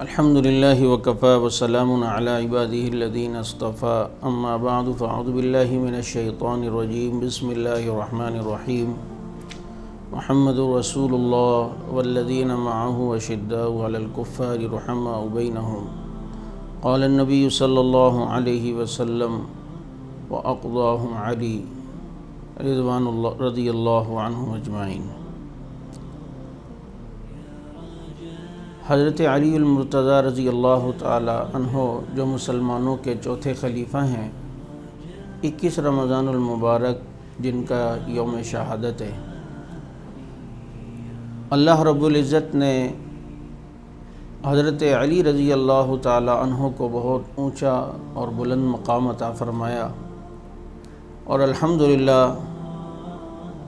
الحمد للہ وکفى وسلام علی عبادہ الذین اصطفى اما بعد فاعوذ باللہ من الشیطان الرجیم بسم اللہ الرحمن الرحیم محمد رسول اللہ والذین معه اشداء علی الکفار رحماء بینہم قال النبی صلی اللہ علیہ وسلم واقضاهم علی رضوان اللہ رضی اللہ عنہم اجمعین۔ حضرت علی المرتضیٰ رضی اللہ تعالی عنہ جو مسلمانوں کے چوتھے خلیفہ ہیں، 21 رمضان المبارک جن کا یوم شہادت ہے، اللہ رب العزت نے حضرت علی رضی اللہ تعالی عنہ کو بہت اونچا اور بلند مقام عطا فرمایا، اور الحمدللہ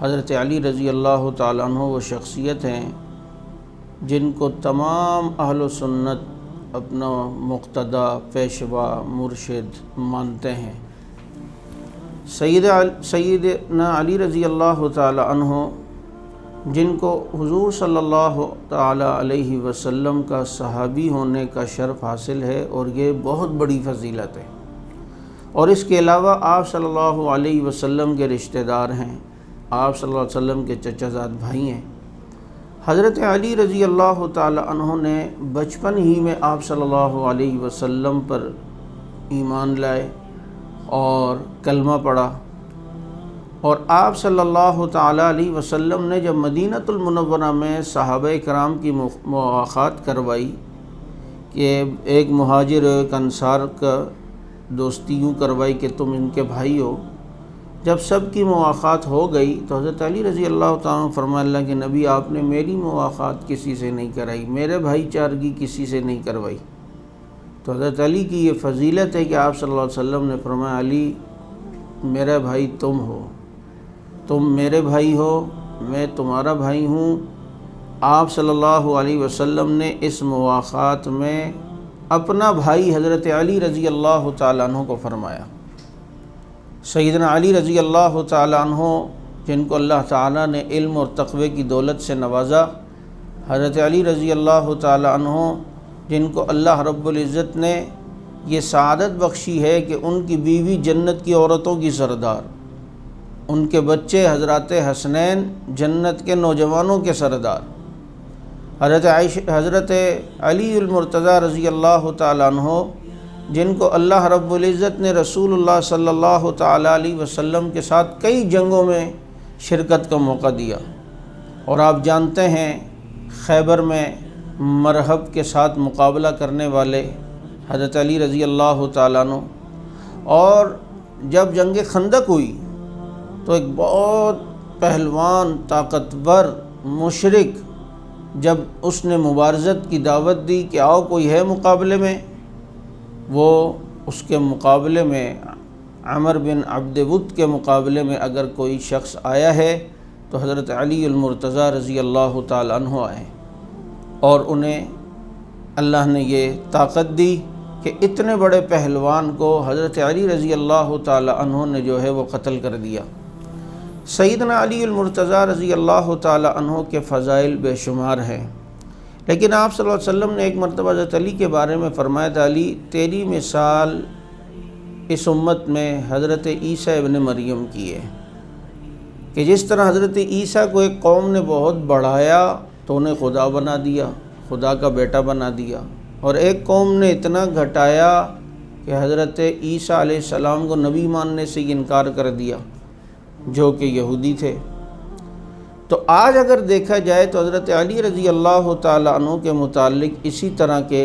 حضرت علی رضی اللہ تعالی عنہ وہ شخصیت ہیں جن کو تمام اہل و سنت اپنا مقتدی، پیشوا، مرشد مانتے ہیں۔ سیدنا علی رضی اللہ تعالی عنہ جن کو حضور صلی اللہ تعالی علیہ وسلم کا صحابی ہونے کا شرف حاصل ہے، اور یہ بہت بڑی فضیلت ہے، اور اس کے علاوہ آپ صلی اللہ علیہ وسلم کے رشتہ دار ہیں، آپ صلی اللہ علیہ وسلم کے چچا زاد بھائی ہیں۔ حضرت علی رضی اللہ تعالی عنہ نے بچپن ہی میں آپ صلی اللہ علیہ وسلم پر ایمان لائے اور کلمہ پڑھا، اور آپ صلی اللہ تعالی علیہ وسلم نے جب مدینۃ المنورہ میں صحابہ کرام کی مواخات کروائی کہ ایک مہاجر ایک انصار کا دوستی یوں کروائی کہ تم ان کے بھائی ہو، جب سب کی مواخات ہو گئی تو حضرت علی رضی اللہ تعالیٰ عنہ فرمایا، اللہ کے نبی آپ نے میری مواخات کسی سے نہیں کرائی، میرے بھائی چارگی کسی سے نہیں کروائی۔ تو حضرت علی کی یہ فضیلت ہے کہ آپ صلی اللہ علیہ وسلم نے فرمایا، علی میرا بھائی تم ہو، تم میرے بھائی ہو، میں تمہارا بھائی ہوں۔ آپ صلی اللہ علیہ وسلم نے اس مواخات میں اپنا بھائی حضرت علی رضی اللہ تعالیٰ عنہ کو فرمایا۔ سیدنا علی رضی اللہ تعالیٰ عنہ جن کو اللہ تعالیٰ نے علم اور تقوی کی دولت سے نوازا، حضرت علی رضی اللہ تعالیٰ عنہ جن کو اللہ رب العزت نے یہ سعادت بخشی ہے کہ ان کی بیوی جنت کی عورتوں کی سردار، ان کے بچے حضرات حسنین جنت کے نوجوانوں کے سردار، حضرت علی المرتضیٰ رضی اللہ تعالیٰ عنہ جن کو اللہ رب العزت نے رسول اللہ صلی اللہ تعالی علیہ وسلم کے ساتھ کئی جنگوں میں شرکت کا موقع دیا، اور آپ جانتے ہیں خیبر میں مرہب کے ساتھ مقابلہ کرنے والے حضرت علی رضی اللہ تعالیٰ عنہ، اور جب جنگ خندق ہوئی تو ایک بہت پہلوان طاقتور مشرک جب اس نے مبارزت کی دعوت دی کہ آؤ کوئی ہے مقابلے میں، وہ اس کے مقابلے میں عمر بن عبد ود کے مقابلے میں اگر کوئی شخص آیا ہے تو حضرت علی المرتضیٰ رضی اللہ تعالی عنہ آئے، اور انہیں اللہ نے یہ طاقت دی کہ اتنے بڑے پہلوان کو حضرت علی رضی اللہ تعالی عنہ نے جو ہے وہ قتل کر دیا۔ سیدنا علی المرتضیٰ رضی اللہ تعالی عنہ کے فضائل بے شمار ہیں، لیکن آپ صلی اللہ علیہ وسلم نے ایک مرتبہ حضرت علی کے بارے میں فرمایا تھا، علی تیری مثال اس امت میں حضرت عیسیٰ ابن مریم کی ہے، کہ جس طرح حضرت عیسیٰ کو ایک قوم نے بہت بڑھایا تو انہیں خدا بنا دیا، خدا کا بیٹا بنا دیا، اور ایک قوم نے اتنا گھٹایا کہ حضرت عیسیٰ علیہ السلام کو نبی ماننے سے انکار کر دیا، جو کہ یہودی تھے۔ تو آج اگر دیکھا جائے تو حضرت علی رضی اللہ تعالی عنہ کے متعلق اسی طرح کے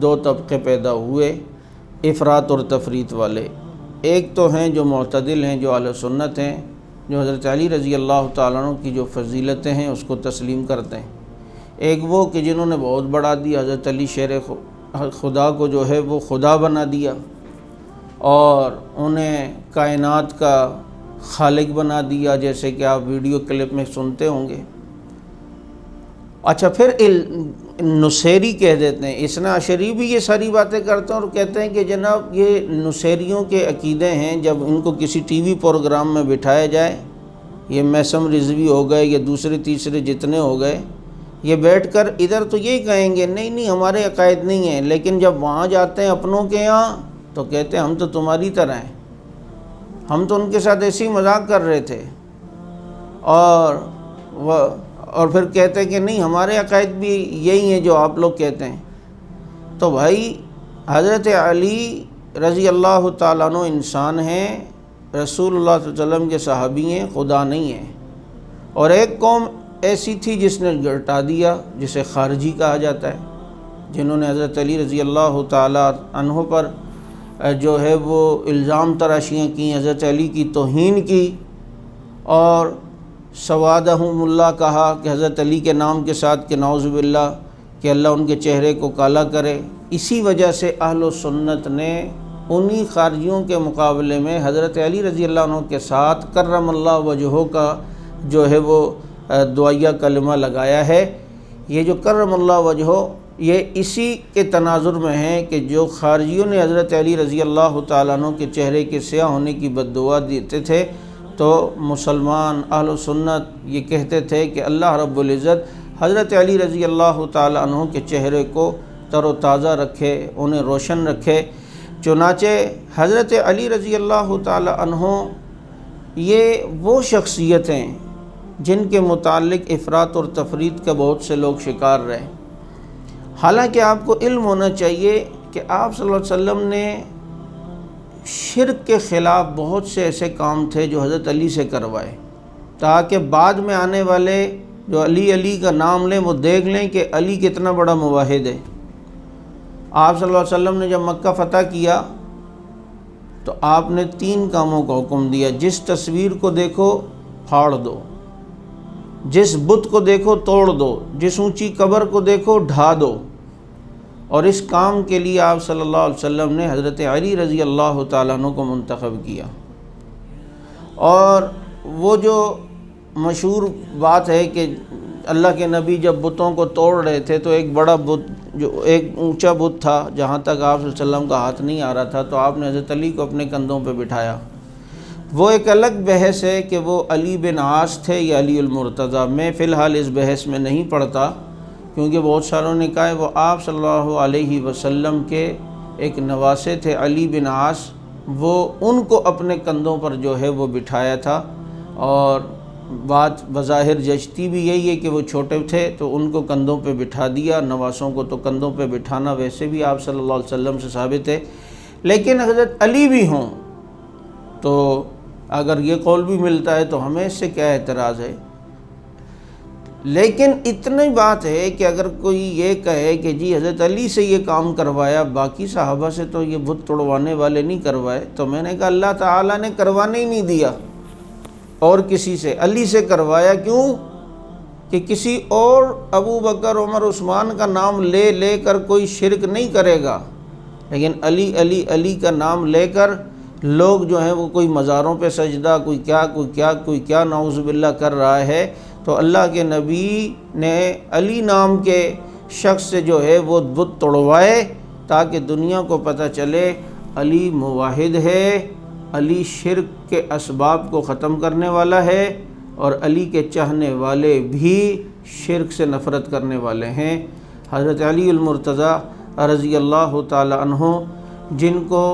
دو طبقے پیدا ہوئے، افراط اور تفریط والے۔ ایک تو ہیں جو معتدل ہیں، جو اہل سنت ہیں، جو حضرت علی رضی اللہ تعالیٰ عنہ کی جو فضیلتیں ہیں اس کو تسلیم کرتے ہیں۔ ایک وہ کہ جنہوں نے بہت بڑھا دیا، حضرت علی شیر خدا کو جو ہے وہ خدا بنا دیا، اور انہیں کائنات کا خالق بنا دیا، جیسے کہ آپ ویڈیو کلپ میں سنتے ہوں گے۔ اچھا، پھر نصیری کہہ دیتے ہیں، اثنا عشری بھی یہ ساری باتیں کرتے ہیں، اور کہتے ہیں کہ جناب یہ نصیریوں کے عقیدے ہیں، جب ان کو کسی ٹی وی پروگرام میں بٹھایا جائے، یہ میسم رضوی ہو گئے یا دوسرے تیسرے جتنے ہو گئے، یہ بیٹھ کر ادھر تو یہی کہیں گے نہیں نہیں ہمارے عقائد نہیں ہیں، لیکن جب وہاں جاتے ہیں اپنوں کے یہاں تو کہتے ہیں ہم تو تمہاری طرح ہیں، ہم تو ان کے ساتھ ایسی مذاق کر رہے تھے، اور پھر کہتے ہیں کہ نہیں ہمارے عقائد بھی یہی ہیں جو آپ لوگ کہتے ہیں۔ تو بھائی حضرت علی رضی اللہ تعالیٰ عنہ انسان ہیں، رسول اللہ صلی اللہ علیہ وسلم کے صحابی ہیں، خدا نہیں ہیں۔ اور ایک قوم ایسی تھی جس نے گرٹا دیا، جسے خارجی کہا جاتا ہے، جنہوں نے حضرت علی رضی اللہ تعالیٰ عنہ پر جو ہے وہ الزام تراشیاں کی، حضرت علی کی توہین کی، اور سوادہم اللہ کہا کہ حضرت علی کے نام کے ساتھ کہ نعوذ باللہ کہ اللہ ان کے چہرے کو کالا کرے۔ اسی وجہ سے اہل و سنت نے انہی خارجیوں کے مقابلے میں حضرت علی رضی اللہ عنہ کے ساتھ کرم اللہ وجہہ کا جو ہے وہ دعائیہ کلمہ لگایا ہے۔ یہ جو کرم اللہ وجہہ یہ اسی کے تناظر میں ہے کہ جو خارجیوں نے حضرت علی رضی اللہ تعالیٰ عنہ کے چہرے کے سیاہ ہونے کی بد دعا دیتے تھے، تو مسلمان اہل و سنت یہ کہتے تھے کہ اللہ رب العزت حضرت علی رضی اللہ تعالیٰ عنہ کے چہرے کو تر و تازہ رکھے، انہیں روشن رکھے۔ چنانچہ حضرت علی رضی اللہ تعالیٰ عنہ یہ وہ شخصیتیں جن کے متعلق افراط اور تفریط کا بہت سے لوگ شکار رہے۔ حالانکہ آپ کو علم ہونا چاہیے کہ آپ صلی اللہ علیہ وسلم نے شرک کے خلاف بہت سے ایسے کام تھے جو حضرت علی سے کروائے، تاکہ بعد میں آنے والے جو علی علی کا نام لیں وہ دیکھ لیں کہ علی کتنا بڑا موحد ہے۔ آپ صلی اللہ علیہ وسلم نے جب مکہ فتح کیا تو آپ نے 3 کاموں کا حکم دیا، جس تصویر کو دیکھو پھاڑ دو، جس بت کو دیکھو توڑ دو، جس اونچی قبر کو دیکھو ڈھا دو۔ اور اس کام کے لیے آپ صلی اللہ علیہ وسلم نے حضرت علی رضی اللہ تعالیٰ عنہ کو منتخب کیا۔ اور وہ جو مشہور بات ہے کہ اللہ کے نبی جب بتوں کو توڑ رہے تھے تو ایک بڑا بت، جو ایک اونچا بت تھا جہاں تک آپ صلی اللہ علیہ وسلم کا ہاتھ نہیں آ رہا تھا، تو آپ نے حضرت علی کو اپنے کندھوں پہ بٹھایا۔ وہ ایک الگ بحث ہے کہ وہ علی بن عاص تھے یا علی المرتضیٰ۔ میں فی الحال اس بحث میں نہیں پڑھتا، کیونکہ بہت ساروں نے کہا ہے وہ آپ صلی اللہ علیہ وسلم کے ایک نواسے تھے علی بن عاص، وہ ان کو اپنے کندھوں پر جو ہے وہ بٹھایا تھا۔ اور بات بظاہر جچتی بھی یہی ہے کہ وہ چھوٹے تھے تو ان کو کندھوں پہ بٹھا دیا، نواسوں کو تو کندھوں پہ بٹھانا ویسے بھی آپ صلی اللہ علیہ وسلم سے ثابت ہے۔ لیکن حضرت علی بھی ہوں تو اگر یہ قول بھی ملتا ہے تو ہمیں اس سے کیا اعتراض ہے؟ لیکن اتنی بات ہے کہ اگر کوئی یہ کہے کہ جی حضرت علی سے یہ کام کروایا، باقی صحابہ سے تو یہ بت توڑوانے والے نہیں کروائے، تو میں نے کہا اللہ تعالیٰ نے کروانے ہی نہیں دیا اور کسی سے، علی سے کروایا۔ کیوں کہ کسی اور ابو بکر عمر عثمان کا نام لے لے کر کوئی شرک نہیں کرے گا، لیکن علی علی علی کا نام لے کر لوگ جو ہیں وہ کوئی مزاروں پہ سجدہ، کوئی کیا نعوذ باللہ کر رہا ہے۔ تو اللہ کے نبی نے علی نام کے شخص سے جو ہے وہ بت توڑوائے تاکہ دنیا کو پتہ چلے علی موحد ہے، علی شرک کے اسباب کو ختم کرنے والا ہے، اور علی کے چاہنے والے بھی شرک سے نفرت کرنے والے ہیں۔ حضرت علی المرتضیٰ رضی اللہ تعالی عنہ، جن کو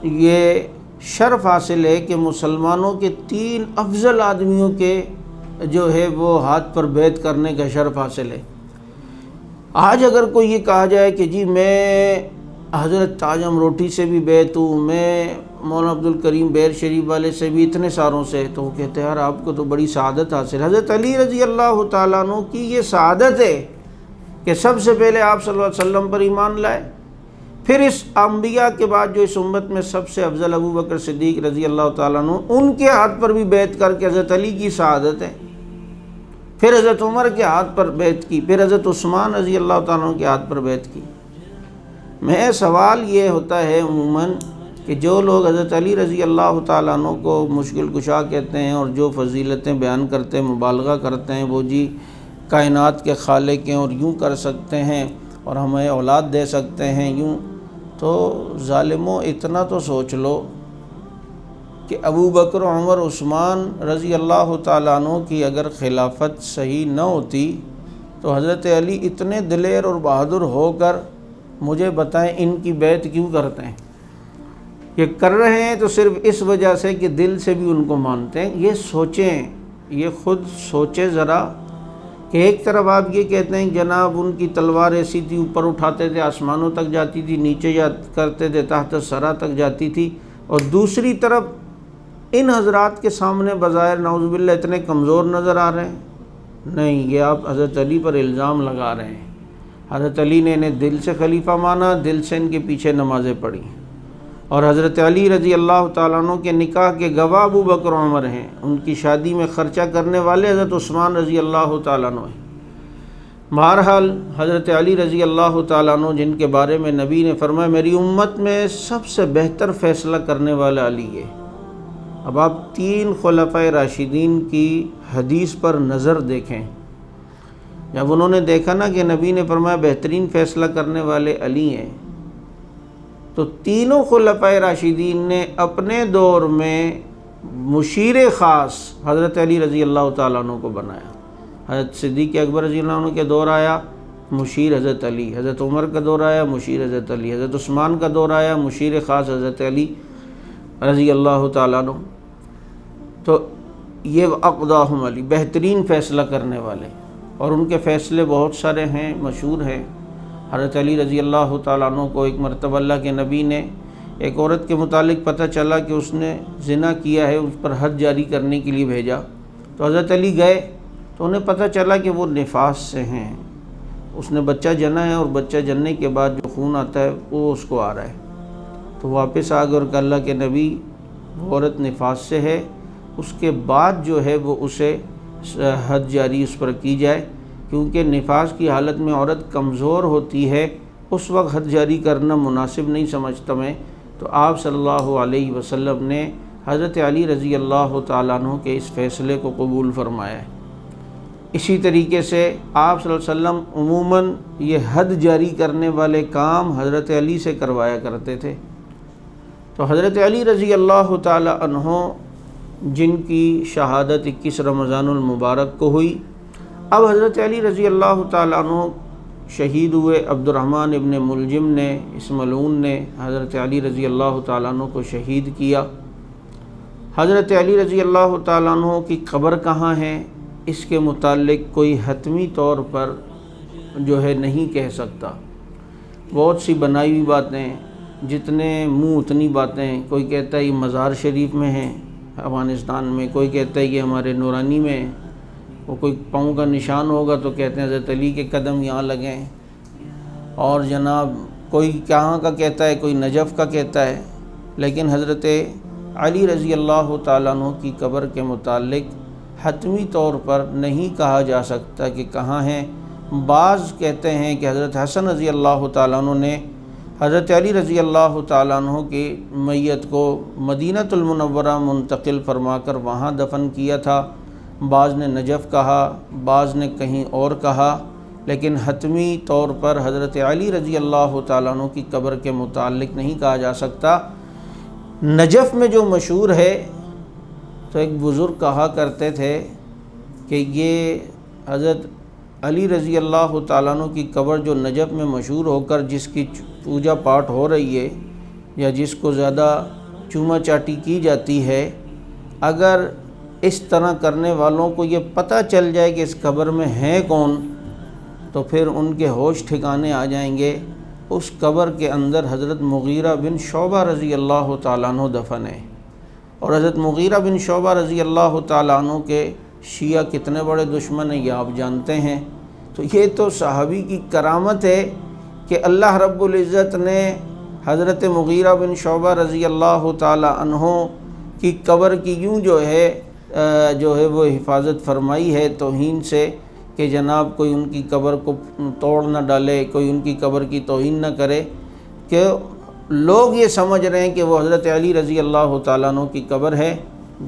یہ شرف حاصل ہے کہ مسلمانوں کے 3 افضل آدمیوں کے جو ہے وہ ہاتھ پر بیعت کرنے کا شرف حاصل ہے۔ آج اگر کوئی یہ کہا جائے کہ جی میں حضرت تاج امروٹی سے بھی بیعت ہوں، میں مولانا عبدالکریم بیر شریف والے سے بھی، اتنے ساروں سے، تو وہ کہتے ہیں یار آپ کو تو بڑی سعادت حاصل ہے۔ حضرت علی رضی اللہ تعالیٰ عنہ کی یہ سعادت ہے کہ سب سے پہلے آپ صلی اللہ علیہ وسلم پر ایمان لائے، پھر اس انبیاء کے بعد جو اس امت میں سب سے افضل ابو بکر صدیق رضی اللہ تعالیٰ عنہ، ان کے ہاتھ پر بھی بیعت کر کے حضرت علی کی سعادت ہے، پھر حضرت عمر کے ہاتھ پر بیعت کی، پھر حضرت عثمان رضی اللہ تعالیٰ عنہ کے ہاتھ پر بیعت کی۔ میں سوال یہ ہوتا ہے عموماً کہ جو لوگ حضرت علی رضی اللہ تعالیٰ عنہ کو مشکل کشا کہتے ہیں اور جو فضیلتیں بیان کرتے ہیں، مبالغہ کرتے ہیں، وہ جی کائنات کے خالق ہیں اور یوں کر سکتے ہیں اور ہمیں اولاد دے سکتے ہیں یوں، تو ظالموں اتنا تو سوچ لو کہ ابو بکر عمر عثمان رضی اللہ تعالیٰ عنہ کی اگر خلافت صحیح نہ ہوتی تو حضرت علی اتنے دلیر اور بہادر ہو کر مجھے بتائیں ان کی بیعت کیوں کرتے ہیں؟ یہ کر رہے ہیں تو صرف اس وجہ سے کہ دل سے بھی ان کو مانتے ہیں۔ یہ سوچیں، یہ خود سوچیں ذرا کہ ایک طرف آپ یہ کہتے ہیں جناب ان کی تلوار ایسی تھی، اوپر اٹھاتے تھے آسمانوں تک جاتی تھی، نیچے کرتے تھے تحت سرا تک جاتی تھی، اور دوسری طرف ان حضرات کے سامنے بظاہر نعوذ باللہ اتنے کمزور نظر آ رہے ہیں۔ نہیں، یہ آپ حضرت علی پر الزام لگا رہے ہیں۔ حضرت علی نے انہیں دل سے خلیفہ مانا، دل سے ان کے پیچھے نمازیں پڑھی، اور حضرت علی رضی اللہ تعالیٰ عنہ کے نکاح کے گواہ ابو بکر و عمر ہیں، ان کی شادی میں خرچہ کرنے والے حضرت عثمان رضی اللہ تعالیٰ عنہ ہیں۔ بہرحال حضرت علی رضی اللہ تعالیٰ عنہ جن کے بارے میں نبی نے فرمایا میری امت میں سب سے بہتر فیصلہ کرنے والا علی ہے۔ اب آپ 3 خلفائے راشدین کی حدیث پر نظر دیکھیں۔ جب انہوں نے دیکھا نا کہ نبی نے فرمایا بہترین فیصلہ کرنے والے علی ہیں، تو تینوں خلفائے راشدین نے اپنے دور میں مشیر خاص حضرت علی رضی اللہ تعالیٰ عنہ کو بنایا۔ حضرت صدیق اکبر رضی اللہ عنہ کے دور آیا، مشیر حضرت علی، حضرت عمر کا دور آیا، مشیر حضرت علی، حضرت عثمان کا دور آیا، مشیر خاص حضرت علی رضی اللہ تعالیٰ عنہ۔ تو یہ اقداہم علی، بہترین فیصلہ کرنے والے، اور ان کے فیصلے بہت سارے ہیں، مشہور ہیں۔ حضرت علی رضی اللہ تعالیٰ عنہ کو ایک مرتبہ اللہ کے نبی نے ایک عورت کے متعلق پتہ چلا کہ اس نے زنا کیا ہے، اس پر حد جاری کرنے کے لیے بھیجا، تو حضرت علی گئے تو انہیں پتہ چلا کہ وہ نفاس سے ہیں، اس نے بچہ جنا ہے، اور بچہ جننے کے بعد جو خون آتا ہے وہ اس کو آ رہا ہے، تو واپس آ گئے اور کہ اللہ کے نبی وہ عورت نفاس سے ہے، اس کے بعد جو ہے وہ اسے حد جاری اس پر کی جائے، کیونکہ نفاس کی حالت میں عورت کمزور ہوتی ہے، اس وقت حد جاری کرنا مناسب نہیں سمجھتا میں۔ تو آپ صلی اللہ علیہ وسلم نے حضرت علی رضی اللہ تعالیٰ عنہ کے اس فیصلے کو قبول فرمایا ہے۔ اسی طریقے سے آپ صلی اللہ علیہ وسلم عموماً یہ حد جاری کرنے والے کام حضرت علی سے کروایا کرتے تھے۔ تو حضرت علی رضی اللہ تعالیٰ عنہ جن کی شہادت 21 رمضان المبارک کو ہوئی، اب حضرت علی رضی اللہ تعالیٰ عنہ شہید ہوئے۔ عبد الرحمن ابن ملجم نے، اس ملعون نے حضرت علی رضی اللہ تعالیٰ عنہ کو شہید کیا۔ حضرت علی رضی اللہ تعالیٰ عنہ کی قبر کہاں ہے اس کے متعلق کوئی حتمی طور پر جو ہے نہیں کہہ سکتا، بہت سی بنائی ہوئی باتیں، جتنے منہ اتنی باتیں۔ کوئی کہتا ہے یہ مزار شریف میں ہے افغانستان میں، کوئی کہتا ہے یہ ہمارے نورانی میں ہے، وہ کوئی پاؤں کا نشان ہوگا تو کہتے ہیں حضرت علی کے قدم یہاں لگیں، اور جناب کوئی کہاں کا کہتا ہے، کوئی نجف کا کہتا ہے، لیکن حضرت علی رضی اللہ تعالیٰ عنہ کی قبر کے متعلق حتمی طور پر نہیں کہا جا سکتا کہ کہاں ہیں۔ بعض کہتے ہیں کہ حضرت حسن رضی اللہ تعالیٰ عنہ نے حضرت علی رضی اللہ تعالیٰ عنہ کی میت کو مدینۃ المنورہ منتقل فرما کر وہاں دفن کیا تھا، بعض نے نجف کہا، بعض نے کہیں اور کہا، لیکن حتمی طور پر حضرت علی رضی اللہ تعالیٰ عنہ کی قبر کے متعلق نہیں کہا جا سکتا۔ نجف میں جو مشہور ہے، تو ایک بزرگ کہا کرتے تھے کہ یہ حضرت علی رضی اللہ تعالیٰ عنہ کی قبر جو نجف میں مشہور ہو کر جس کی پوجا پاٹ ہو رہی ہے یا جس کو زیادہ چوما چاٹی کی جاتی ہے، اگر اس طرح کرنے والوں کو یہ پتہ چل جائے کہ اس قبر میں ہیں کون، تو پھر ان کے ہوش ٹھکانے آ جائیں گے۔ اس قبر کے اندر حضرت مغیرہ بن شعبہ رضی اللہ تعالیٰ عنہ دفن ہے، اور حضرت مغیرہ بن شعبہ رضی اللہ تعالیٰ عنہ کے شیعہ کتنے بڑے دشمن ہیں یہ آپ جانتے ہیں۔ تو یہ تو صحابی کی کرامت ہے کہ اللہ رب العزت نے حضرت مغیرہ بن شعبہ رضی اللہ تعالیٰ عنہ کی قبر کی یوں جو ہے وہ حفاظت فرمائی ہے توہین سے، کہ جناب کوئی ان کی قبر کو توڑ نہ ڈالے، کوئی ان کی قبر کی توہین نہ کرے، کہ لوگ یہ سمجھ رہے ہیں کہ وہ حضرت علی رضی اللہ تعالیٰ عنہ کی قبر ہے،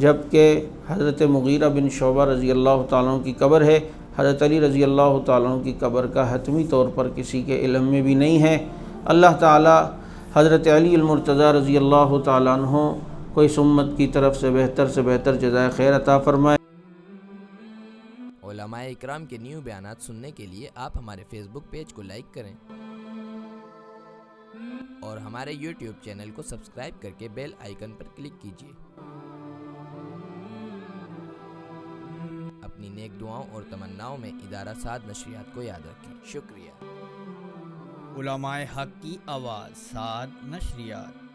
جبکہ حضرت مغیرہ بن شعبہ رضی اللہ تعالیٰ عنہ کی قبر ہے۔ حضرت علی رضی اللہ تعالیٰ عنہ کی قبر کا حتمی طور پر کسی کے علم میں بھی نہیں ہے۔ اللہ تعالیٰ حضرت علی المرتضیٰ رضی اللہ تعالیٰ عنہ کو اس امت کی طرف سے بہتر جزائے خیر عطا فرمائے۔ علماء اکرام کے نیو بیانات سننے کے لیے آپ ہمارے فیس بک پیج کو لائک کریں اور ہمارے یوٹیوب چینل کو سبسکرائب کر کے بیل آئیکن پر کلک کیجیے۔ اپنی نیک دعاؤں اور تمناؤں میں ادارہ سعد نشریات کو یاد رکھیں۔ شکریہ۔ علماء حق کی آواز، سعد نشریات۔